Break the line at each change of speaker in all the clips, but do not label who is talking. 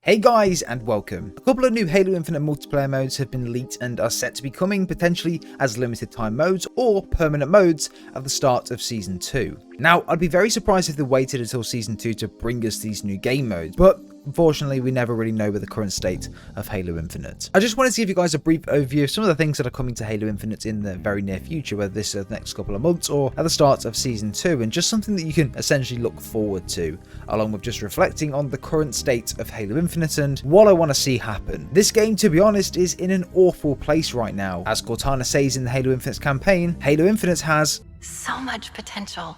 Hey guys and welcome. A couple of new Halo Infinite multiplayer modes have been leaked and are set to be coming potentially as limited time modes or permanent modes at the start of Season 2. Now, I'd be very surprised if they waited until Season 2 to bring us these new game modes, but unfortunately we never really know with the current state of Halo Infinite. I just wanted to give you guys a brief overview of some of the things that are coming to Halo Infinite in the very near future, whether this is the next couple of months or at the start of Season 2, and just something that you can essentially look forward to, along with just reflecting on the current state of Halo Infinite and what I want to see happen. This game, to be honest, is in an awful place right now. As Cortana says in the Halo Infinite campaign, Halo Infinite has
so much potential,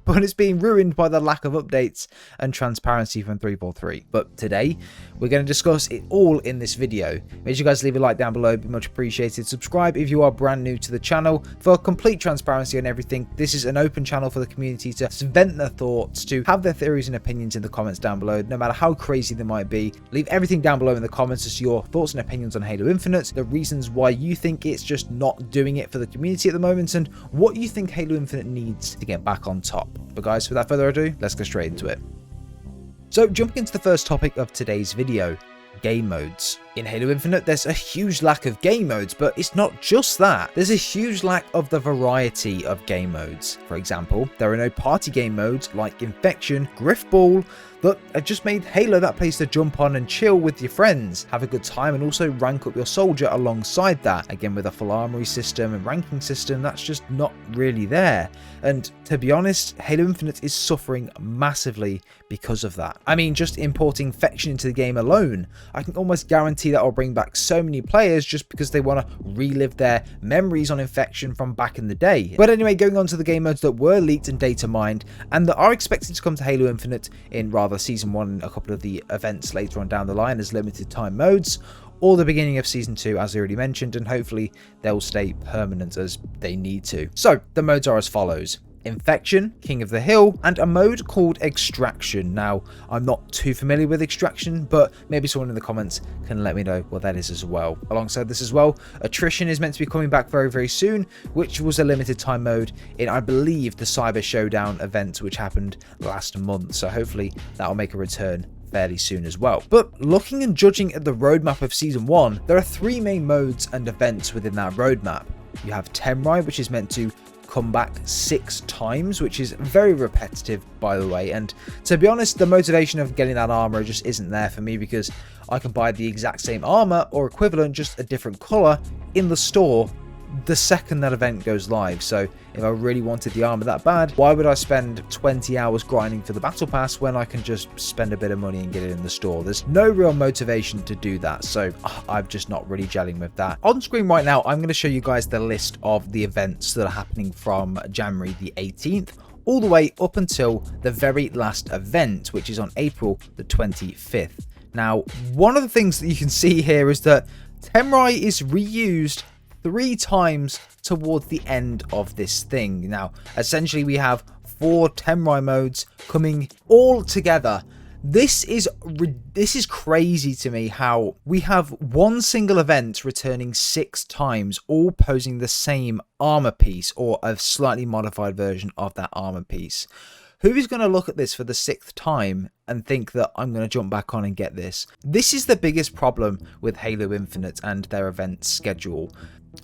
but it's being ruined by the lack of updates and transparency from 343. But today, we're going to discuss it all in this video. Make sure you guys leave a like down below, it'd be much appreciated. Subscribe if you are brand new to the channel for complete transparency on everything. This is an open channel for the community to vent their thoughts, to have their theories and opinions in the comments down below, no matter how crazy they might be. Leave everything down below in the comments as your thoughts and opinions on Halo Infinite, the reasons why you think it's just not doing it for the community at the moment, and what you think Halo Infinite needs to get back on top. But guys, without further ado, let's get straight into it. So jumping into the first topic of today's video, game modes. In Halo Infinite, there's a huge lack of game modes, but it's not just that. There's a huge lack of the variety of game modes. For example, there are no party game modes like Infection, Griffball, that have just made Halo that place to jump on and chill with your friends, have a good time, and also rank up your soldier alongside that. Again, with a full armory system and ranking system, that's just not really there. And to be honest, Halo Infinite is suffering massively because of that. I mean, just importing Infection into the game alone, I can almost guarantee that will bring back so many players just because they want to relive their memories on Infection from back in the day. But anyway, going on to the game modes that were leaked and data mined and that are expected to come to Halo Infinite in rather Season 1 and a couple of the events later on down the line as limited time modes, or the beginning of Season 2 as I already mentioned, and hopefully they'll stay permanent as they need to. So the modes are as follows: Infection, King of the Hill, and a mode called Extraction. Now, I'm not too familiar with Extraction, but maybe someone in the comments can let me know what that is as well. Alongside this as well, Attrition is meant to be coming back very, very soon, which was a limited time mode in, I believe, the Cyber Showdown event, which happened last month. So hopefully that'll make a return fairly soon as well. But looking and judging at the roadmap of Season 1, there are 3 main modes and events within that roadmap. You have Temrai, which is meant to come back 6 times, which is very repetitive, by the way, and to be honest, the motivation of getting that armor just isn't there for me, because I can buy the exact same armor or equivalent, just a different color, in the store the second that event goes live. So if I really wanted the armor that bad, why would I spend 20 hours grinding for the battle pass when I can just spend a bit of money and get it in the store? There's no real motivation to do that, so I'm just not really gelling with that. On screen right now, I'm going to show you guys the list of the events that are happening from January the 18th all the way up until the very last event, which is on April the 25th. Now, one of the things that you can see here is that Temrai is reused 3 times towards the end of this thing. Now, essentially we have 4 Temrai modes coming all together. This is crazy to me, how we have one single event returning 6 times, all posing the same armor piece or a slightly modified version of that armor piece. Who is going to look at this for the 6th time and think that I'm going to jump back on and get this? This is the biggest problem with Halo Infinite and their event schedule.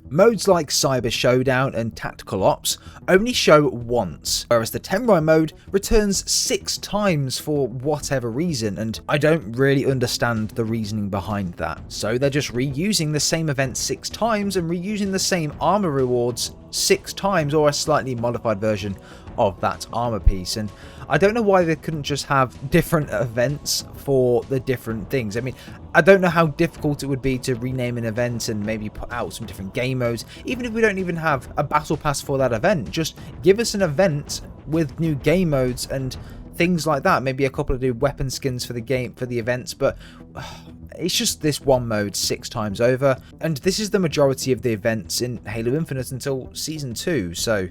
Modes like Cyber Showdown and Tactical Ops only show once, whereas the Temrai mode returns 6 times for whatever reason, and I don't really understand the reasoning behind that. So they're just reusing the same event 6 times and reusing the same armor rewards 6 times, or a slightly modified version of that armor piece. And I don't know why they couldn't just have different events for the different things. I mean, I don't know how difficult it would be to rename an event and maybe put out some different game modes, even if we don't even have a battle pass for that event. Just give us an event with new game modes and things like that. Maybe a couple of new weapon skins for the game, for the events, but it's just this one mode 6 times over, and this is the majority of the events in Halo Infinite until Season 2, so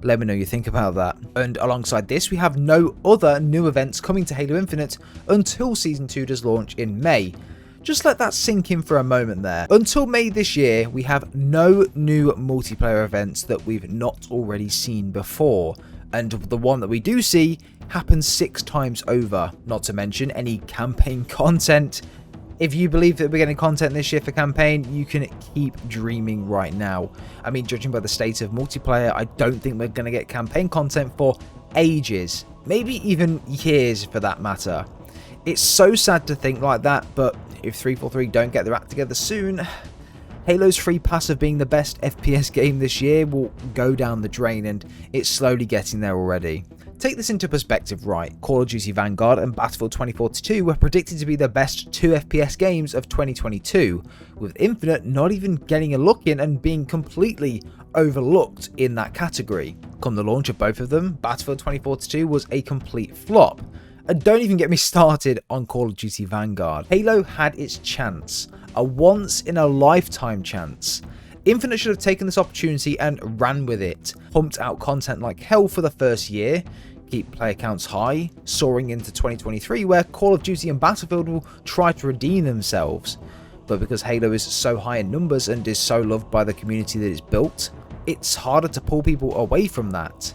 let me know what you think about that. And alongside this, we have no other new events coming to Halo Infinite until Season 2 does launch in May. Just let that sink in for a moment there. Until May this year, we have no new multiplayer events that we've not already seen before. And the one that we do see happens 6 times over, not to mention any campaign content. If you believe that we're getting content this year for campaign, you can keep dreaming right now. I mean, judging by the state of multiplayer, I don't think we're going to get campaign content for ages, maybe even years for that matter. It's so sad to think like that, but if 343 don't get their act together soon, Halo's free pass of being the best FPS game this year will go down the drain, and it's slowly getting there already. Take this into perspective, right? Call of Duty Vanguard and Battlefield 2042 were predicted to be the best 2 FPS games of 2022, with Infinite not even getting a look in and being completely overlooked in that category. Come the launch of both of them, Battlefield 2042 was a complete flop. And don't even get me started on Call of Duty Vanguard. Halo had its chance, a once-in-a-lifetime chance. Infinite should have taken this opportunity and ran with it, pumped out content like hell for the first year, keep player counts high, soaring into 2023 where Call of Duty and Battlefield will try to redeem themselves. But because Halo is so high in numbers and is so loved by the community that it's built, it's harder to pull people away from that,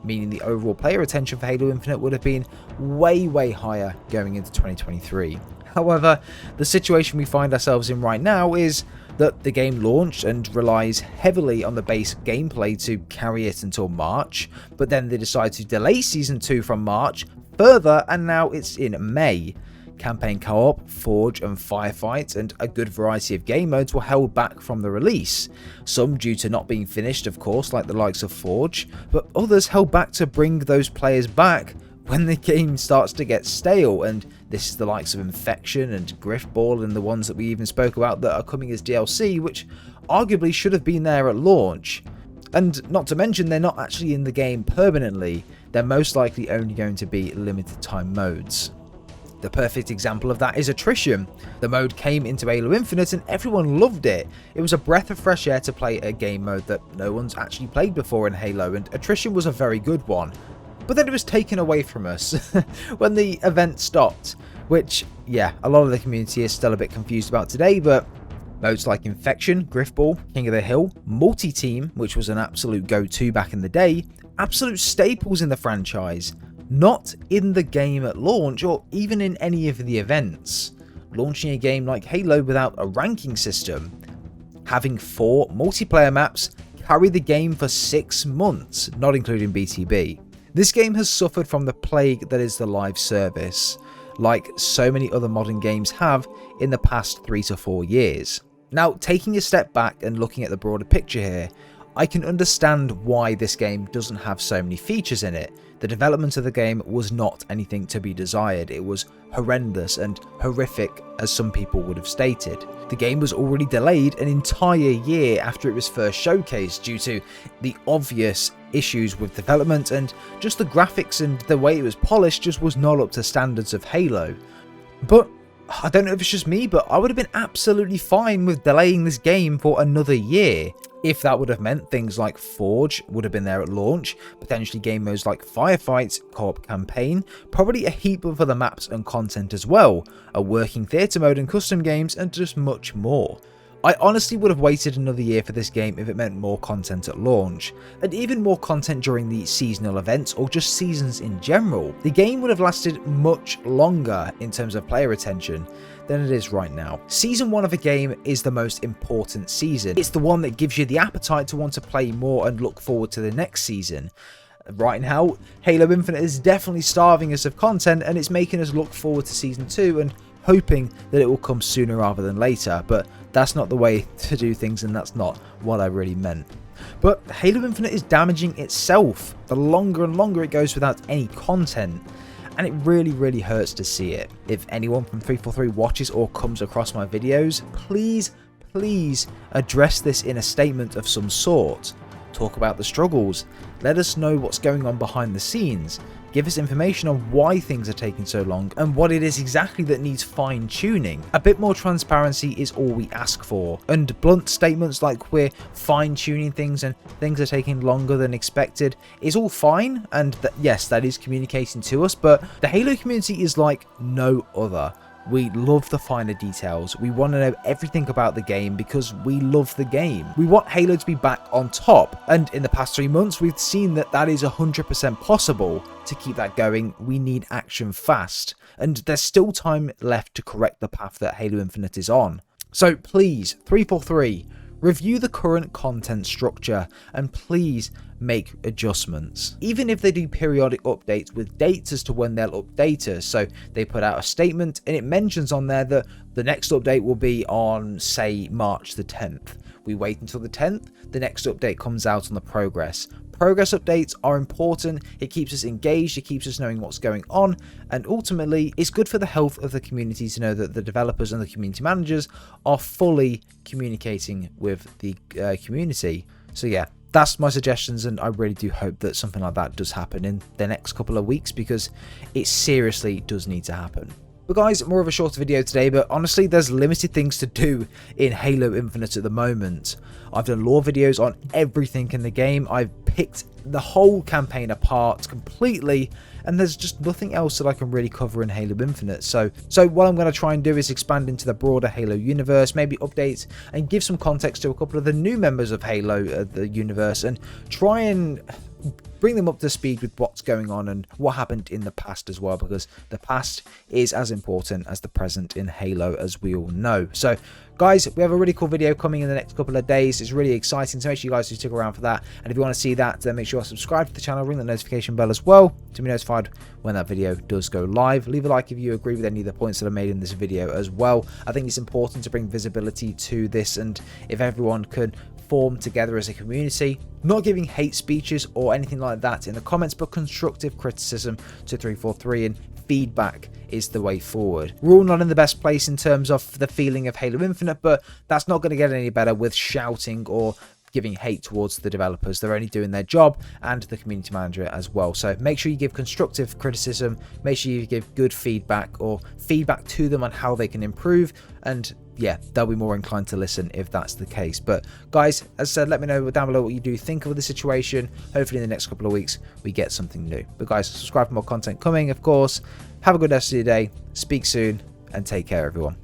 meaning the overall player attention for Halo Infinite would have been way higher going into 2023. However, the situation we find ourselves in right now is that the game launched and relies heavily on the base gameplay to carry it until March, but then they decide to delay Season 2 from March further, and now it's in May. Campaign co-op, Forge and Firefight and a good variety of game modes were held back from the release, some due to not being finished of course like the likes of Forge, but others held back to bring those players back when the game starts to get stale, and this is the likes of Infection and Griffball and the ones that we even spoke about that are coming as DLC, which arguably should have been there at launch. And not to mention they're not actually in the game permanently, they're most likely only going to be limited time modes. The perfect example of that is Attrition. The mode came into Halo Infinite and everyone loved it. It was a breath of fresh air to play a game mode that no one's actually played before in Halo, and Attrition was a very good one. But then it was taken away from us when the event stopped, which, yeah, a lot of the community is still a bit confused about today, but modes like Infection, Griffball, King of the Hill, Multi-Team, which was an absolute go-to back in the day, absolute staples in the franchise, not in the game at launch or even in any of the events. Launching a game like Halo without a ranking system, having 4 multiplayer maps carry the game for 6 months, not including BTB. This game has suffered from the plague that is the live service, like so many other modern games have in the past 3 to 4 years. Now, taking a step back and looking at the broader picture here, I can understand why this game doesn't have so many features in it. The development of the game was not anything to be desired. It was horrendous and horrific, as some people would have stated. The game was already delayed an entire year after it was first showcased due to the obvious issues with development, and just the graphics and the way it was polished just was not up to standards of Halo. But I don't know if it's just me, but I would have been absolutely fine with delaying this game for another year. If that would have meant things like Forge would have been there at launch, potentially game modes like Firefight, co-op campaign, probably a heap of other maps and content as well, a working theatre mode and custom games, and just much more. I honestly would have waited another year for this game if it meant more content at launch, and even more content during the seasonal events or just seasons in general. The game would have lasted much longer in terms of player attention than it is right now. Season 1 of a game is the most important season. It's the one that gives you the appetite to want to play more and look forward to the next season. Right now, Halo Infinite is definitely starving us of content, and it's making us look forward to Season 2 and hoping that it will come sooner rather than later, but that's not the way to do things, and that's not what I really meant. But Halo Infinite is damaging itself the longer and longer it goes without any content, and it really hurts to see it. If anyone from 343 watches or comes across my videos, please address this in a statement of some sort. Talk about the struggles, let us know what's going on behind the scenes, give us information on why things are taking so long and what it is exactly that needs fine tuning. A bit more transparency is all we ask for, and blunt statements like we're fine tuning things and things are taking longer than expected is all fine, and yes, that is communicating to us, but the Halo community is like no other. We love the finer details. We want to know everything about the game because we love the game. We want Halo to be back on top. And in the past 3 months, we've seen that that is 100% possible. To keep that going, we need action fast. And there's still time left to correct the path that Halo Infinite is on. So please, 343, review the current content structure and please make adjustments. Even if they do periodic updates with dates as to when they'll update us. So they put out a statement and it mentions on there that the next update will be on, say, March the 10th. We wait until the 10th, the next update comes out on the progress. Progress updates are important, it keeps us engaged, it keeps us knowing what's going on, and ultimately it's good for the health of the community to know that the developers and the community managers are fully communicating with the community. So yeah, that's my suggestions, and I really do hope that something like that does happen in the next couple of weeks because it seriously does need to happen. But guys, more of a shorter video today, but honestly there's limited things to do in Halo Infinite at the moment. I've done lore videos on everything in the game, I've picked the whole campaign apart completely, and there's just nothing else that I can really cover in Halo Infinite. So what I'm going to try and do is expand into the broader Halo universe, maybe update and give some context to a couple of the new members of Halo, the universe, and try and bring them up to speed with what's going on and what happened in the past as well, because the past is as important as the present in Halo, as we all know. So guys, we have a really cool video coming in the next couple of days. It's really exciting, so make sure you guys do stick around for that. And if you want to see that, then make sure you subscribe to the channel, ring the notification bell as well to be notified when that video does go live. Leave a like if you agree with any of the points that I made in this video as well. I think it's important to bring visibility to this, and if everyone could form together as a community, not giving hate speeches or anything like that in the comments, but constructive criticism to 343 and feedback is the way forward. We're all not in the best place in terms of the feeling of Halo Infinite, but that's not going to get any better with shouting or giving hate towards the developers. They're only doing their job, and the community manager as well. So make sure you give constructive criticism, make sure you give good feedback or feedback to them on how they can improve, and yeah, they'll be more inclined to listen if that's the case. But guys, as I said, let me know down below what you do think of the situation. Hopefully in the next couple of weeks we get something new. But guys, subscribe for more content coming, of course. Have a good rest of your day, speak soon, and take care everyone.